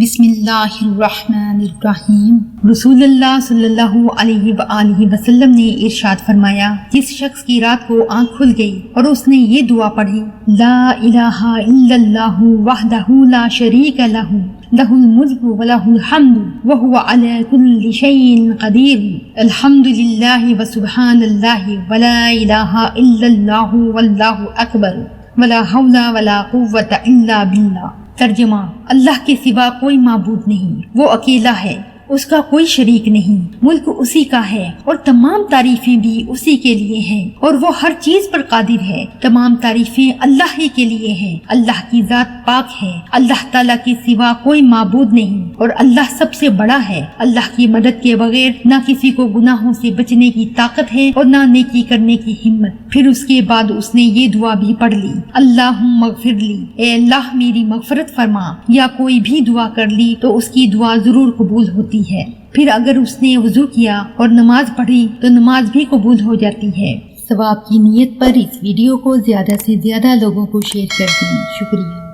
بسم اللہ الرحمن الرحیم۔ رسول اللہ صلی اللہ علیہ وآلہ وسلم نے ارشاد فرمایا، جس شخص کی رات کو آنکھ کھل گئی اور اس نے یہ دعا پڑھی، لا الہ الا اللہ وحدہ لا شریک لہ لہ الملک ولہ الحمد وہو علی کل شیء قدیر، الحمد للہ وسبحان اللہ ولا الہ الا اللہ واللہ اکبر ولا حول ولا قوۃ الا باللہ۔ ترجمہ: اللہ کے سوا کوئی معبود نہیں، وہ اکیلا ہے، اس کا کوئی شریک نہیں، ملک اسی کا ہے اور تمام تعریفیں بھی اسی کے لیے ہیں اور وہ ہر چیز پر قادر ہے۔ تمام تعریفیں اللہ ہی کے لیے ہیں۔ اللہ کی ذات پاک ہے، اللہ تعالیٰ کے سوا کوئی معبود نہیں اور اللہ سب سے بڑا ہے۔ اللہ کی مدد کے بغیر نہ کسی کو گناہوں سے بچنے کی طاقت ہے اور نہ نیکی کرنے کی ہمت۔ پھر اس کے بعد اس نے یہ دعا بھی پڑھ لی، اللہم اغفر لی، اے اللہ میری مغفرت فرما۔ یا کوئی بھی دعا کر لی تو اس کی دعا ضرور قبول ہوتی ہے۔ پھر اگر اس نے وضو کیا اور نماز پڑھی تو نماز بھی قبول ہو جاتی ہے۔ ثواب کی نیت پر اس ویڈیو کو زیادہ سے زیادہ لوگوں کو شیئر کر دیں۔ شکریہ۔